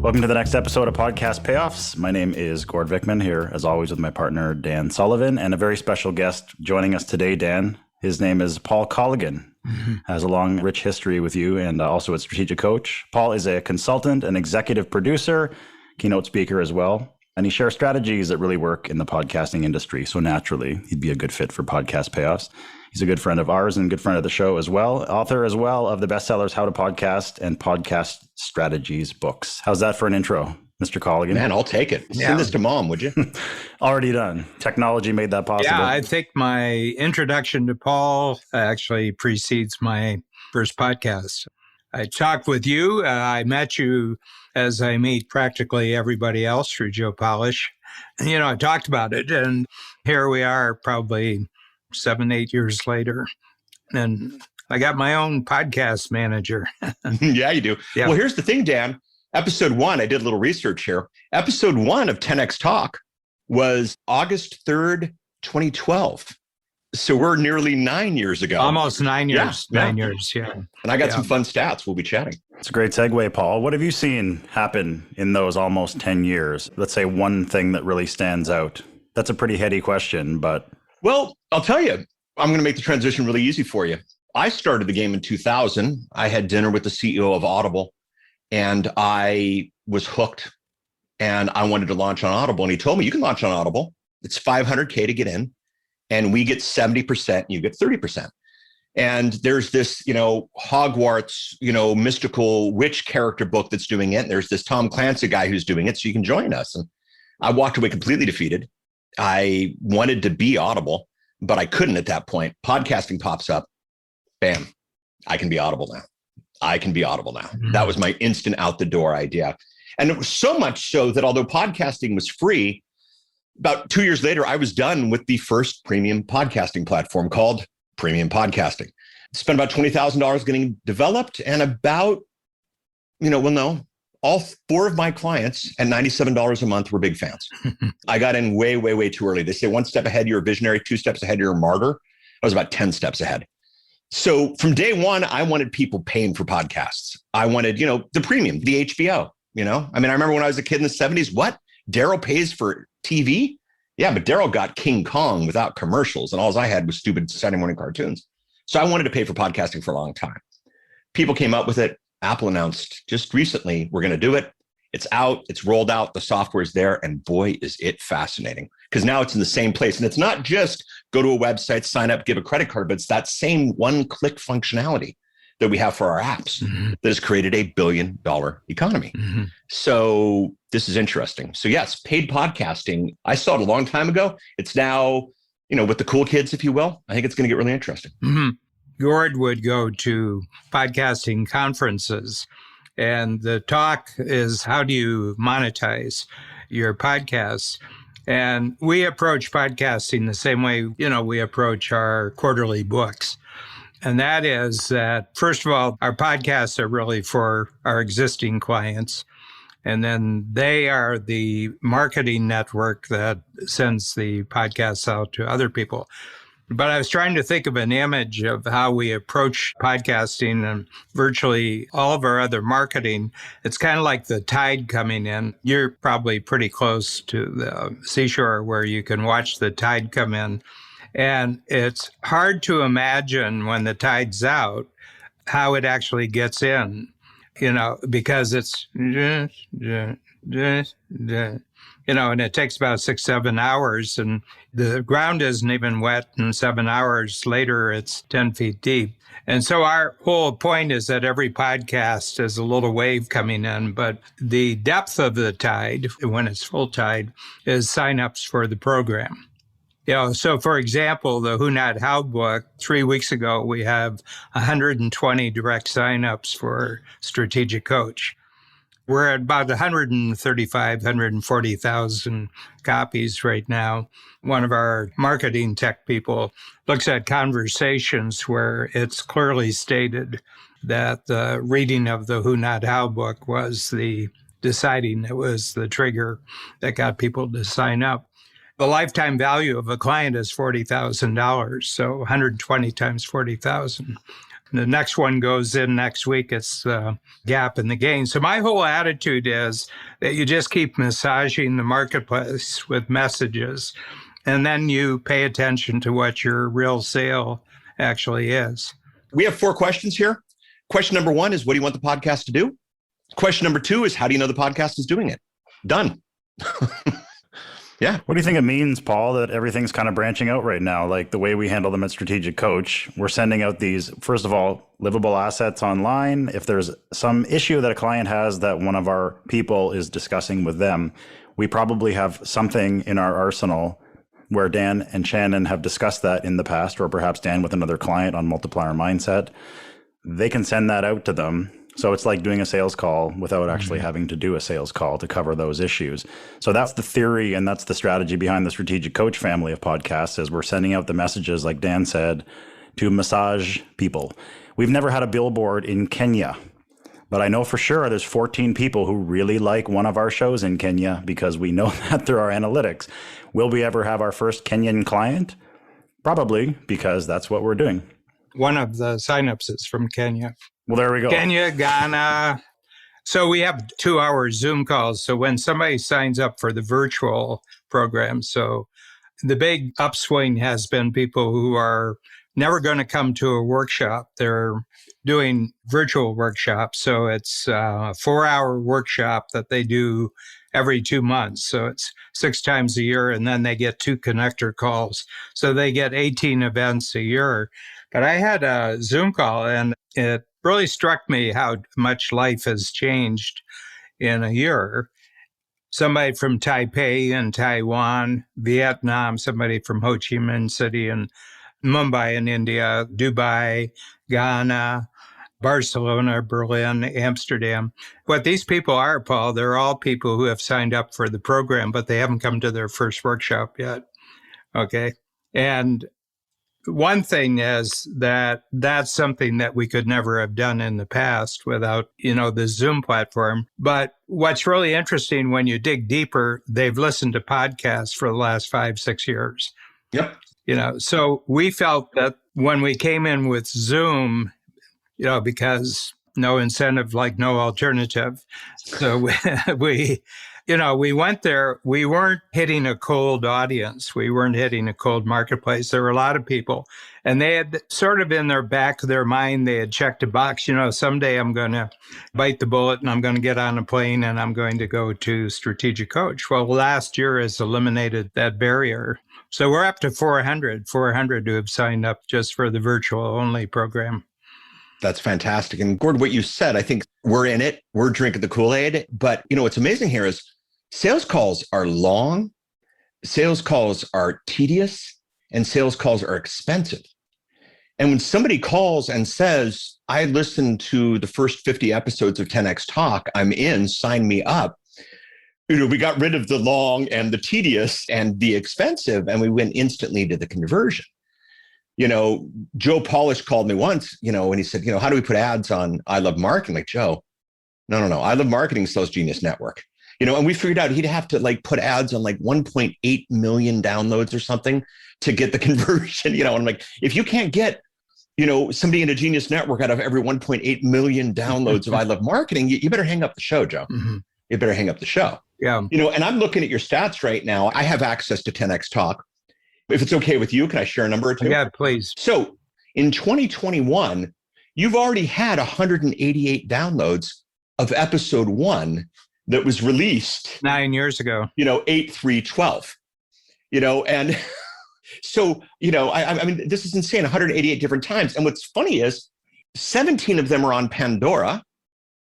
Welcome to the next episode of Podcast Payoffs. My name is Gord Vickman, here as always with my partner Dan Sullivan, and a very special guest joining us today, Dan. His name is Paul Colligan. Has a long, rich history with you and also a strategic coach. Paul is a consultant, an executive producer, keynote speaker as well, and he shares strategies that really work in the podcasting industry. So naturally, he'd be a good fit for Podcast Payoffs. He's a good friend of ours and a good friend of the show as well. Author as well of the bestsellers How to Podcast and Podcast Strategies books. How's that for an intro, Mr. Colligan? Man, I'll take it. Send this to Mom, would you? Already done. Technology made that possible. Yeah, I think my introduction to Paul actually precedes my first podcast. I talked with you. I met you as I meet practically everybody else through Joe Polish. You know, I talked about it, and here we are probably 7-8 years later. And I got my own podcast manager. Yeah, you do. Yeah. Well, here's the thing, Dan. Episode 1, I did a little research here. Episode 1 of 10X Talk was August 3rd, 2012. So we're nearly 9 years ago. Almost 9 years. Yeah. 9 years, yeah. And I got some fun stats. We'll be chatting. It's a great segue, Paul. What have you seen happen in those almost 10 years? Let's say one thing that really stands out. That's a pretty heady question, but... Well, I'll tell you, I'm going to make the transition really easy for you. I started the game in 2000. I had dinner with the CEO of Audible, and I was hooked, and I wanted to launch on Audible. And he told me, you can launch on Audible. It's $500K to get in, and we get 70%, you get 30%. And there's this, Hogwarts, mystical witch character book that's doing it. And there's this Tom Clancy guy who's doing it, so you can join us. And I walked away completely defeated. I wanted to be Audible, but I couldn't at that point. Podcasting pops up. Bam. I can be Audible now. Mm-hmm. That was my instant out the door idea. And it was so much so that although podcasting was free, about 2 years later, I was done with the first premium podcasting platform called Premium Podcasting. Spent about $20,000 getting developed, and about, all 4 of my clients at $97 a month were big fans. I got in way, way, way too early. They say 1 step ahead, you're a visionary, 2 steps ahead, you're a martyr. I was about 10 steps ahead. So from day one, I wanted people paying for podcasts. I wanted, the premium, the HBO, I remember when I was a kid in the 70s, what? Daryl pays for TV? Yeah, but Daryl got King Kong without commercials, and all I had was stupid Saturday morning cartoons. So I wanted to pay for podcasting for a long time. People came up with it. Apple announced just recently, we're going to do it. It's out. It's rolled out. The software is there. And boy, is it fascinating, because now it's in the same place. And it's not just go to a website, sign up, give a credit card, but it's that same one-click functionality that we have for our apps that has created a $1 billion economy. So this is interesting. So yes, paid podcasting. I saw it a long time ago. It's now, with the cool kids, if you will. I think it's going to get really interesting. Gord would go to podcasting conferences, and the talk is, how do you monetize your podcasts? And we approach podcasting the same way, we approach our quarterly books. And that is that, first of all, our podcasts are really for our existing clients. And then they are the marketing network that sends the podcasts out to other people. But I was trying to think of an image of how we approach podcasting and virtually all of our other marketing. It's kind of like the tide coming in. You're probably pretty close to the seashore where you can watch the tide come in. And it's hard to imagine when the tide's out how it actually gets in, because it's, and it takes about 6-7 hours, and the ground isn't even wet, and 7 hours later, it's 10 feet deep. And so our whole point is that every podcast is a little wave coming in, but the depth of the tide, when it's full tide, is signups for the program. So for example, the Who Not How book, 3 weeks ago, we have 120 direct signups for Strategic Coach. We're at about 135, 140,000 copies right now. One of our marketing tech people looks at conversations where it's clearly stated that the reading of the Who Not How book was the deciding, it was the trigger that got people to sign up. The lifetime value of a client is $40,000, so 120 times 40,000. The next one goes in next week. It's the gap in the gain. So my whole attitude is that you just keep massaging the marketplace with messages, and then you pay attention to what your real sale actually is. We have 4 questions here. Question number 1 is, what do you want the podcast to do? Question number 2 is, how do you know the podcast is doing it? Done. Yeah. What do you think it means, Paul, that everything's kind of branching out right now? Like the way we handle them at Strategic Coach, we're sending out these, first of all, livable assets online. If there's some issue that a client has that one of our people is discussing with them, we probably have something in our arsenal where Dan and Shannon have discussed that in the past, or perhaps Dan with another client on multiplier mindset. They can send that out to them. So it's like doing a sales call without actually having to do a sales call to cover those issues. So that's the theory, and that's the strategy behind the Strategic Coach family of podcasts, is we're sending out the messages, like Dan said, to massage people. We've never had a billboard in Kenya, but I know for sure there's 14 people who really like one of our shows in Kenya because we know that through our analytics. Will we ever have our first Kenyan client? Probably, because that's what we're doing. One of the signups is from Kenya. Well, there we go. Kenya, Ghana. So we have 2-hour Zoom calls. So when somebody signs up for the virtual program, so the big upswing has been people who are never going to come to a workshop. They're doing virtual workshops. So it's a 4-hour workshop that they do every 2 months. So it's 6 times a year, and then they get 2 connector calls. So they get 18 events a year. But I had a Zoom call, and it really struck me how much life has changed in a year. Somebody from Taipei in Taiwan, Vietnam, somebody from Ho Chi Minh City and Mumbai in India, Dubai, Ghana, Barcelona, Berlin, Amsterdam. What these people are, Paul, they're all people who have signed up for the program, but they haven't come to their first workshop yet. Okay. And one thing is that that's something that we could never have done in the past without, the Zoom platform. But what's really interesting when you dig deeper, they've listened to podcasts for the last 5-6 years. Yep. So we felt that when we came in with Zoom, because no incentive, like no alternative. So we went there, we weren't hitting a cold audience. We weren't hitting a cold marketplace. There were a lot of people, and they had sort of in their back of their mind, they had checked a box, someday I'm going to bite the bullet and I'm going to get on a plane and I'm going to go to Strategic Coach. Well, last year has eliminated that barrier. So we're up to 400 who have signed up just for the virtual only program. That's fantastic. And Gord, what you said, I think we're in it. We're drinking the Kool-Aid. But what's amazing here is sales calls are long, sales calls are tedious, and sales calls are expensive. And when somebody calls and says, I listened to the first 50 episodes of 10X Talk, I'm in, sign me up. We got rid of the long and the tedious and the expensive, and we went instantly to the conversion. Joe Polish called me once, and he said, how do we put ads on I Love Marketing? Like, Joe, no. I Love Marketing Sales Genius Network. And we figured out he'd have to put ads on 1.8 million downloads or something to get the conversion, and I'm like, if you can't get, somebody in a Genius Network out of every 1.8 million downloads of I Love Marketing, you better hang up the show, Joe. Mm-hmm. You better hang up the show. Yeah. And I'm looking at your stats right now. I have access to 10X Talk. If it's okay with you, can I share a number or two? Yeah, please. So in 2021, you've already had 188 downloads of episode 1 that was released 9 years ago. 8/3/12. And so, I mean, this is insane, 188 different times. And what's funny is 17 of them are on Pandora,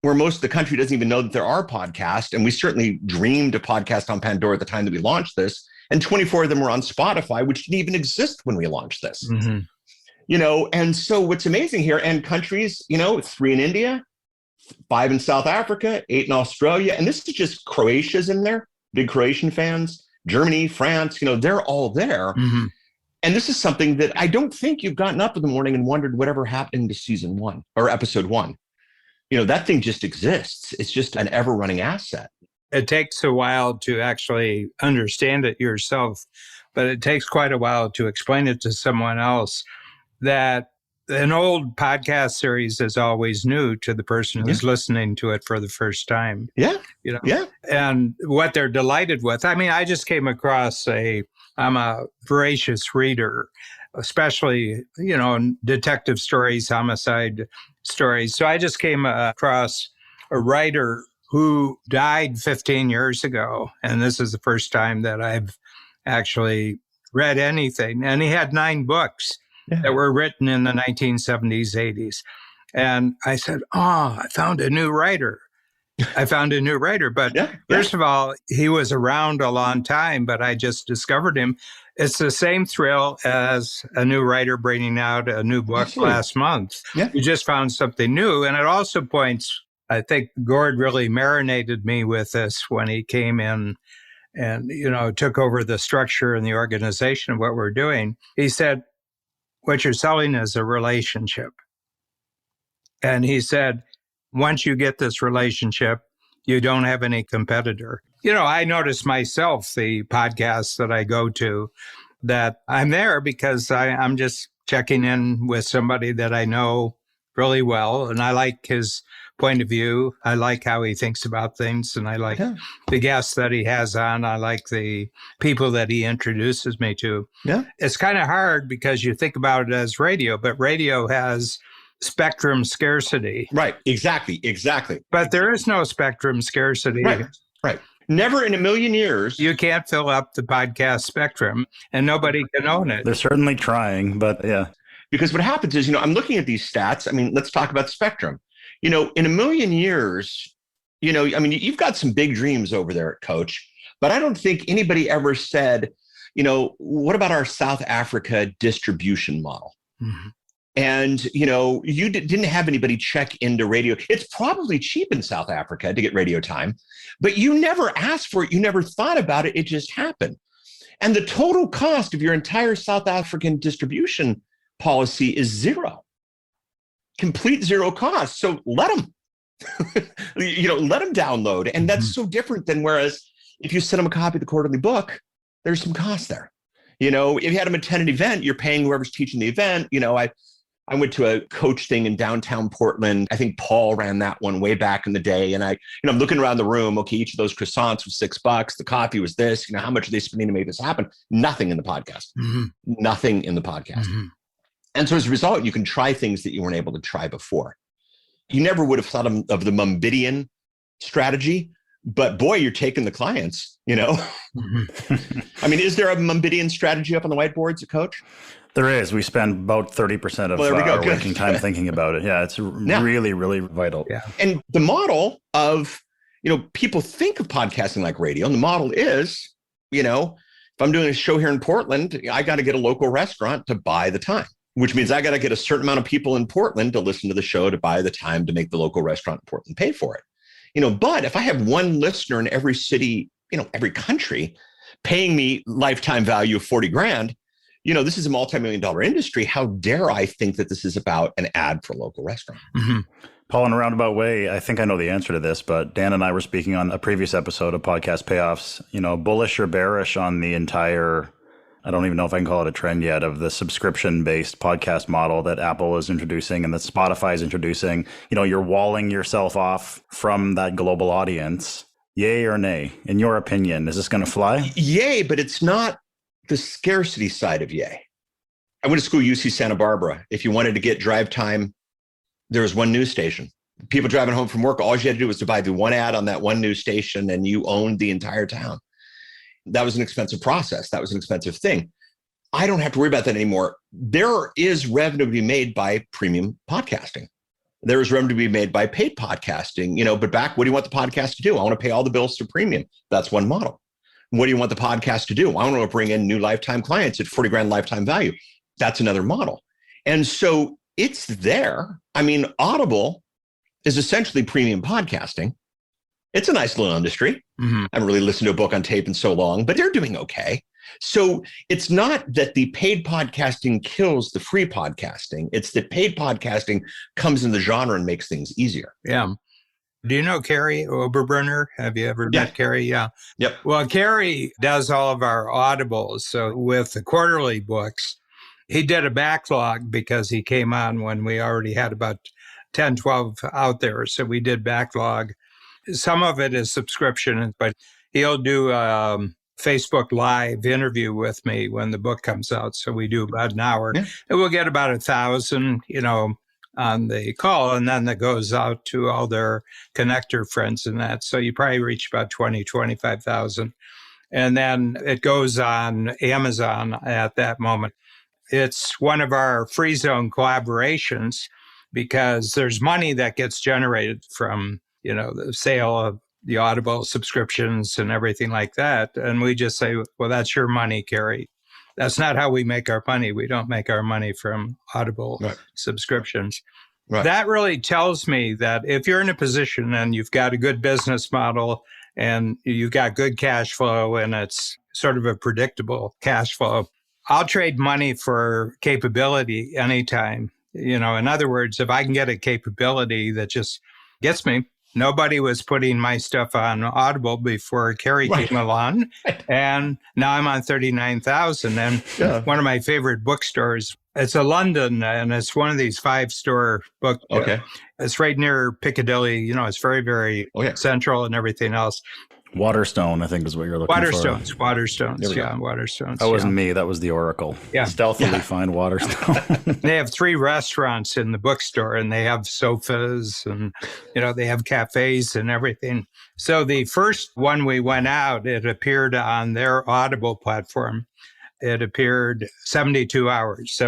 where most of the country doesn't even know that there are podcasts. And we certainly dreamed a podcast on Pandora at the time that we launched this. And 24 of them were on Spotify, which didn't even exist when we launched this. Mm-hmm. And so what's amazing here, and countries, 3 in India, 5 in South Africa, 8 in Australia. And this is just Croatia's in there, big Croatian fans, Germany, France, they're all there. Mm-hmm. And this is something that I don't think you've gotten up in the morning and wondered whatever happened to season 1 or episode 1. That thing just exists. It's just an ever-running asset. It takes a while to actually understand it yourself, but it takes quite a while to explain it to someone else that an old podcast series is always new to the person who's listening to it for the first time. Yeah. You know? Yeah. And what they're delighted with. I mean, I just came across I'm a voracious reader, especially, detective stories, homicide stories. So I just came across a writer who died 15 years ago. And this is the first time that I've actually read anything. And he had 9 books that were written in the 1970s, 80s. And I said, I found a new writer. But first of all, he was around a long time, but I just discovered him. It's the same thrill as a new writer bringing out a new book last month. Yeah. You just found something new. And it also points, I think Gord really marinated me with this when he came in and, took over the structure and the organization of what we're doing. He said, what you're selling is a relationship. And he said, once you get this relationship, you don't have any competitor. I notice myself, the podcasts that I go to, that I'm there because I'm just checking in with somebody that I know really well. And I like his point of view. I like how he thinks about things. And I like the guests that he has on. I like the people that he introduces me to. Yeah. It's kind of hard because you think about it as radio, but radio has spectrum scarcity. Right. Exactly. But there is no spectrum scarcity. Right. Never in a million years. You can't fill up the podcast spectrum and nobody can own it. They're certainly trying, but yeah. Because what happens is, I'm looking at these stats. I mean, let's talk about spectrum. In a million years, you've got some big dreams over there at Coach, but I don't think anybody ever said, what about our South Africa distribution model? Mm-hmm. And, you didn't have anybody check into radio. It's probably cheap in South Africa to get radio time, but you never asked for it. You never thought about it. It just happened. And the total cost of your entire South African distribution policy is zero, complete zero cost. So let them, let them download. And that's so different than whereas if you send them a copy of the quarterly book, there's some cost there. If you had them attend an event, you're paying whoever's teaching the event. I went to a coach thing in downtown Portland. I think Paul ran that one way back in the day. And I'm looking around the room. Okay, each of those croissants was $6. The coffee was this. How much are they spending to make this happen? Nothing in the podcast. Mm-hmm. Nothing in the podcast. Mm-hmm. And so as a result, you can try things that you weren't able to try before. You never would have thought of the Mumbidian strategy, but boy, you're taking the clients, Mm-hmm. I mean, is there a Mumbidian strategy up on the whiteboards at Coach? There is. We spend about 30% of our waking time thinking about it. Yeah, it's really, really vital. Yeah. And the model of, people think of podcasting like radio. And the model is, if I'm doing a show here in Portland, I got to get a local restaurant to buy the time, which means I got to get a certain amount of people in Portland to listen to the show to buy the time to make the local restaurant in Portland pay for it. But if I have one listener in every city, every country paying me lifetime value of 40 grand, this is a multi-million-dollar industry. How dare I think that this is about an ad for a local restaurant? Mm-hmm. Paul, in a roundabout way, I think I know the answer to this, but Dan and I were speaking on a previous episode of Podcast Payoffs, bullish or bearish on the entire, I don't even know if I can call it a trend yet, of the subscription-based podcast model that Apple is introducing and that Spotify is introducing. You're walling yourself off from that global audience. Yay or nay? In your opinion, is this going to fly? Yay, but it's not the scarcity side of yay. I went to school UC Santa Barbara. If you wanted to get drive time, there was one news station. People driving home from work, all you had to do was to buy the one ad on that one news station and you owned the entire town. That was an expensive process. That was an expensive thing. I don't have to worry about that anymore. There is revenue to be made by premium podcasting. There is revenue to be made by paid podcasting, but back, what do you want the podcast to do? I want to pay all the bills to premium. That's one model. What do you want the podcast to do? I want to bring in new lifetime clients at 40 grand lifetime value. That's another model. And so it's there. I mean, Audible is essentially premium podcasting. It's a nice little industry. Mm-hmm. I haven't really listened to a book on tape in so long, but they're doing okay. So it's not that the paid podcasting kills the free podcasting. It's that paid podcasting comes in the genre and makes things easier. Yeah. Do you know Carrie Oberbrunner? Have you ever met Carrie? Yeah. Yep. Well, Carrie does all of our audibles. So with the quarterly books, he did a backlog because he came on when we already had about 10, 12 out there. So we did backlog. Some of it is subscription, but he'll do a Facebook Live interview with me when the book comes out. So we do about an hour, and we'll get about 1,000, on the call. And then that goes out to all their connector friends and that. So you probably reach about 20, 25,000. And then it goes on Amazon at that moment. It's one of our free zone collaborations because there's money that gets generated from, the sale of the Audible subscriptions and everything like that. And we just say, well, that's your money, Carrie. That's not how we make our money. We don't make our money from Audible subscriptions. Right. That really tells me that if you're in a position and you've got a good business model and you've got good cash flow and it's sort of a predictable cash flow, I'll trade money for capability anytime. In other words, if I can get a capability that just gets me. Nobody was putting my stuff on Audible before Carrie came along. And now I'm on 39,000. And one of my favorite bookstores, it's a London, and it's one of these 5-store book. Okay. It's right near Piccadilly. It's very, very central and everything else. Waterstone, I think, is what you're looking for. Waterstones. Yeah, Waterstones. That wasn't me. That was the Oracle. Yeah. Stealthily find Waterstone. They have 3 restaurants in the bookstore, and they have sofas, and they have cafes and everything. So the first one we went out, it appeared on their Audible platform. It appeared 72 hours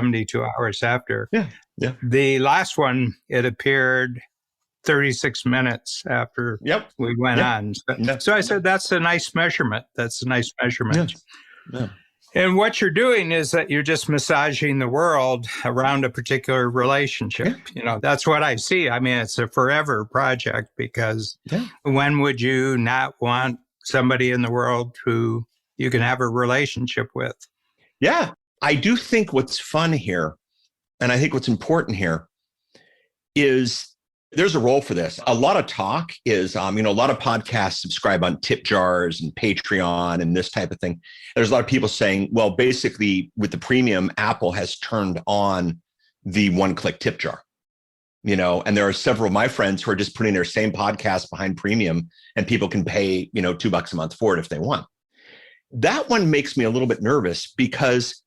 after. Yeah. The last one, it appeared 36 minutes after we went on. So I said, that's a nice measurement. Yeah. And what you're doing is that you're just massaging the world around a particular relationship. That's what I see. I mean, it's a forever project because when would you not want somebody in the world who you can have a relationship with? Yeah. I do think what's fun here, and I think what's important here is there's a role for this. A lot of talk is, a lot of podcasts subscribe on tip jars and Patreon and this type of thing. There's a lot of people saying, well, basically with the premium, Apple has turned on the one-click tip jar, and there are several of my friends who are just putting their same podcast behind premium and people can pay, $2 a month for it if they want. That one makes me a little bit nervous because,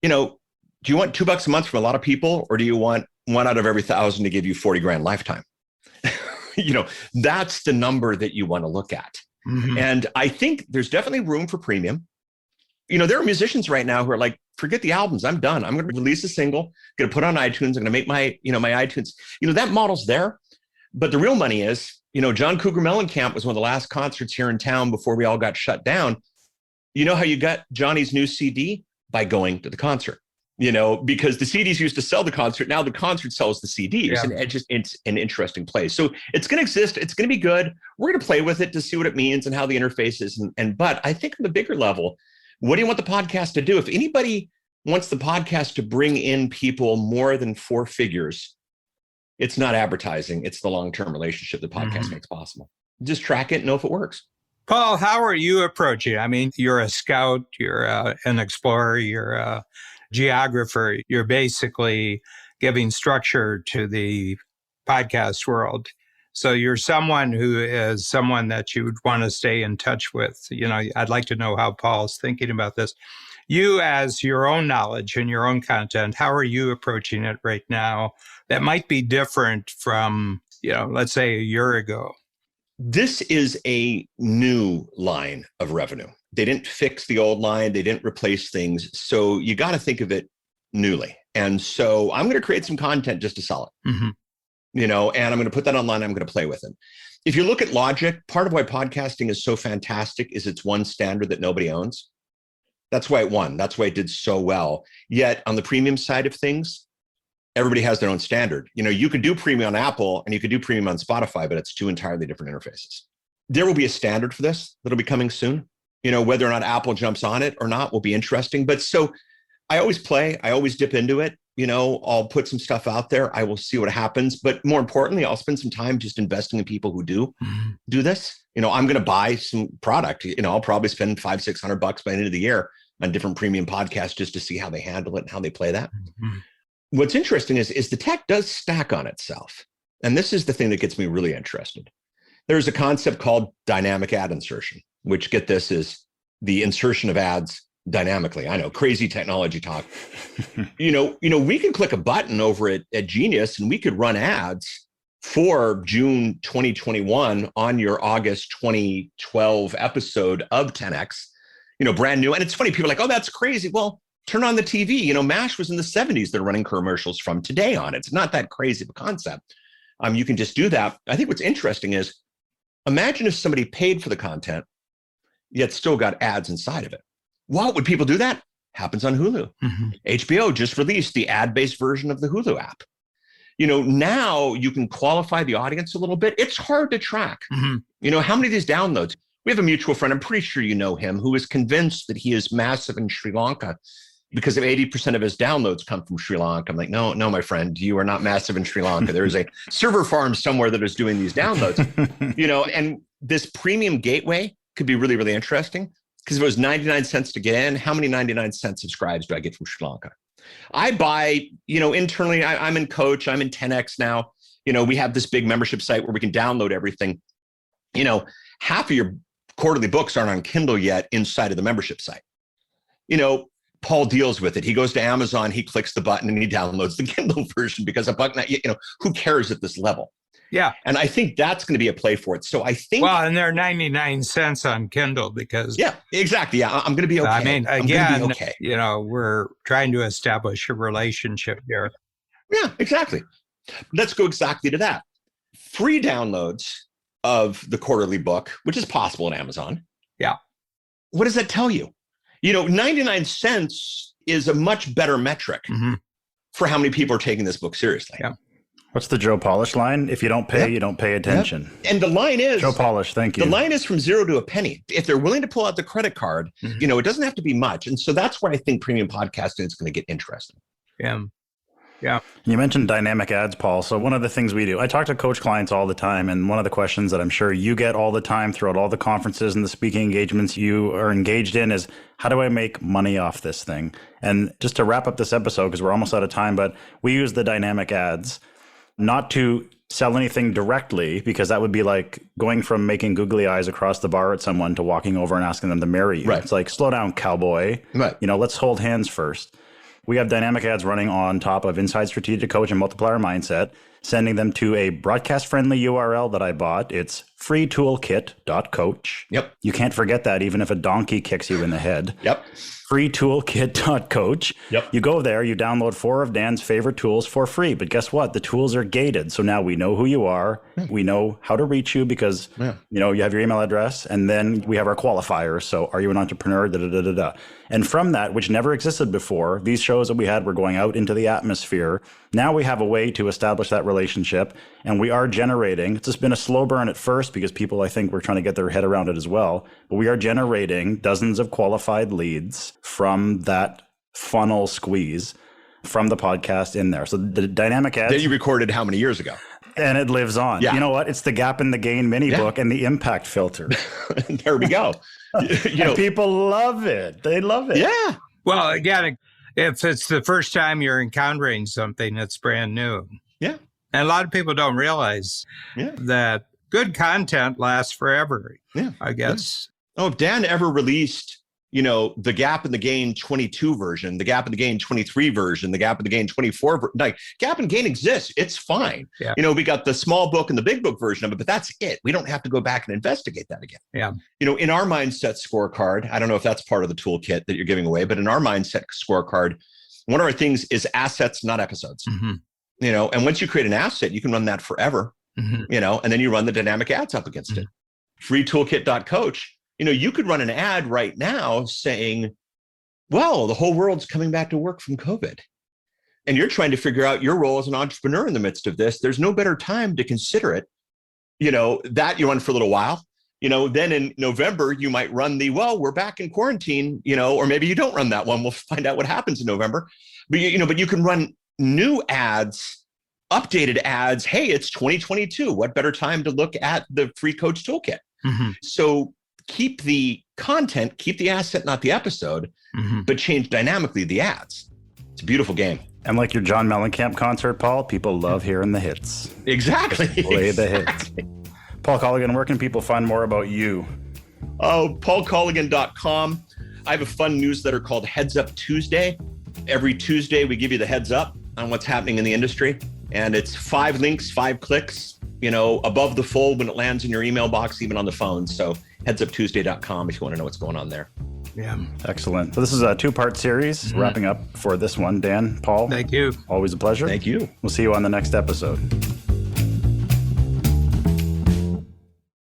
do you want $2 a month from a lot of people, or do you want 1 out of every 1,000 to give you 40 grand lifetime? That's the number that you want to look at. Mm-hmm. And I think there's definitely room for premium. There are musicians right now who are like, forget the albums. I'm done. I'm going to release a single, going to put on iTunes. I'm going to make my iTunes. That model's there. But the real money is, John Cougar Mellencamp was one of the last concerts here in town before we all got shut down. You know how you got Johnny's new CD? By going to the concert. Because the CDs used to sell the concert. Now the concert sells the CDs. Yeah. And it's an interesting place. So it's going to exist. It's going to be good. We're going to play with it to see what it means and how the interface is. But I think on the bigger level, what do you want the podcast to do? If anybody wants the podcast to bring in people more than 4 figures, it's not advertising. It's the long-term relationship the podcast makes possible. Just track it and know if it works. Paul, how are you approaching? I mean, you're a scout, you're an explorer, you're a geographer. You're basically giving structure to the podcast world. So you're someone who is someone that you would want to stay in touch with. I'd like to know how Paul's thinking about this. You, as your own knowledge and your own content, how are you approaching it right now? That might be different from, let's say a year ago. This is a new line of revenue. They didn't fix the old line. They didn't replace things. So you got to think of it newly. And so I'm going to create some content just to sell it, and I'm going to put that online. I'm going to play with it. If you look at logic, part of why podcasting is so fantastic is it's one standard that nobody owns. That's why it won. That's why it did so well. Yet on the premium side of things, everybody has their own standard. You could do premium on Apple and you could do premium on Spotify, but it's 2 entirely different interfaces. There will be a standard for this that'll be coming soon. Whether or not Apple jumps on it or not will be interesting. But so I always play, I always dip into it. I'll put some stuff out there. I will see what happens. But more importantly, I'll spend some time just investing in people who do this. I'm going to buy some product. I'll probably spend $500-600 by the end of the year on different premium podcasts just to see how they handle it and how they play that. Mm-hmm. What's interesting is the tech does stack on itself. And this is the thing that gets me really interested. There's a concept called dynamic ad insertion, which, get this, is the insertion of ads dynamically. I know, crazy technology talk. We can click a button over at Genius and we could run ads for June 2021 on your August 2012 episode of 10X, brand new. And it's funny, people are like, oh, that's crazy. Well, turn on the TV. MASH was in the 70s. They're running commercials from today on it. It's not that crazy of a concept. You can just do that. I think what's interesting is, imagine if somebody paid for the content, yet still got ads inside of it. Why would people do that? Happens on Hulu. Mm-hmm. HBO just released the ad-based version of the Hulu app. Now you can qualify the audience a little bit. It's hard to track. Mm-hmm. How many of these downloads? We have a mutual friend, I'm pretty sure you know him, who is convinced that he is massive in Sri Lanka because of 80% of his downloads come from Sri Lanka. I'm like, no, my friend, you are not massive in Sri Lanka. There is a server farm somewhere that is doing these downloads. And this premium gateway could be really, really interesting, because if it was 99 cents to get in, how many 99 cent subscribes do I get from Sri Lanka? I buy, internally, I'm in Coach, I'm in 10X now. We have this big membership site where we can download everything. Half of your quarterly books aren't on Kindle yet inside of the membership site. Paul deals with it. He goes to Amazon, he clicks the button and he downloads the Kindle version because who cares at this level? Yeah. And I think that's going to be a play for it. So I think. Well, and they're 99 cents on Kindle because. Yeah, exactly. Yeah, I'm going to be okay. I mean, again, we're trying to establish a relationship here. Yeah, exactly. Let's go exactly to that. Free downloads of the quarterly book, which is possible on Amazon. Yeah. What does that tell you? 99 cents is a much better metric for how many people are taking this book seriously. Yeah. What's the Joe Polish line? If you don't pay, you don't pay attention. Yep. And the line is... Joe Polish, thank you. The line is from 0 to a penny. If they're willing to pull out the credit card, it doesn't have to be much. And so that's where I think premium podcasting is going to get interesting. Yeah. Yeah. You mentioned dynamic ads, Paul. So one of the things we do, I talk to coach clients all the time. And one of the questions that I'm sure you get all the time throughout all the conferences and the speaking engagements you are engaged in is, how do I make money off this thing? And just to wrap up this episode, because we're almost out of time, but we use the dynamic ads not to sell anything directly, because that would be like going from making googly eyes across the bar at someone to walking over and asking them to marry you. Right. It's like, slow down, cowboy. Right. Let's hold hands first. We have dynamic ads running on top of Inside Strategic Coach and Multiplier Mindset, sending them to a broadcast-friendly URL that I bought. It's freetoolkit.coach. Yep. You can't forget that, even if a donkey kicks you in the head. Yep. freetoolkit.coach. Yep. You go there, you download 4 of Dan's favorite tools for free. But guess what? The tools are gated. So now we know who you are. Yeah. We know how to reach you because, you have your email address. And then we have our qualifiers. So are you an entrepreneur? Da, da, da, da, da. And from that, which never existed before, these shows that we had were going out into the atmosphere. Now we have a way to establish that relationship. And we are generating, it's just been a slow burn at first because people, I think, were trying to get their head around it as well. But we are generating dozens of qualified leads from that funnel squeeze from the podcast in there. So the dynamic ads. That you recorded how many years ago? And it lives on. Yeah. You know what? It's the Gap in the Gain mini book and the impact filter. There we go. And people love it. They love it. Yeah. Well, again, if it's the first time you're encountering something that's brand new. Yeah. And a lot of people don't realize that good content lasts forever. Yeah. I guess. Yeah. Oh, if Dan ever released, the Gap in the Gain 22 version, the Gap in the Gain 23 version, the Gap in the Gain 24, like Gap in the Gain exists. It's fine. Yeah. We got the small book and the big book version of it, but that's it. We don't have to go back and investigate that again. Yeah. In our mindset scorecard, I don't know if that's part of the toolkit that you're giving away, but in our mindset scorecard, one of our things is assets, not episodes. Mm-hmm. And once you create an asset, you can run that forever, and then you run the dynamic ads up against it. freetoolkit.coach. You could run an ad right now saying, well, the whole world's coming back to work from COVID. And you're trying to figure out your role as an entrepreneur in the midst of this. There's no better time to consider it. That you run for a little while. Then in November, you might run we're back in quarantine, or maybe you don't run that one. We'll find out what happens in November. But, but you can run new ads, updated ads. Hey, it's 2022. What better time to look at the free coach toolkit? Mm-hmm. So keep the content, keep the asset, not the episode, but change dynamically the ads. It's a beautiful game. And like your John Mellencamp concert, Paul, people love hearing the hits. Exactly. Play the hits. Paul Colligan, where can people find more about you? Oh, paulcolligan.com. I have a fun newsletter called Heads Up Tuesday. Every Tuesday, we give you the heads up on what's happening in the industry. And it's 5 links, 5 clicks, above the fold when it lands in your email box, even on the phone. So headsuptuesday.com if you want to know what's going on there. Yeah, excellent. So this is a 2-part series, wrapping up for this one. Dan, Paul. Thank you. Always a pleasure. Thank you. We'll see you on the next episode.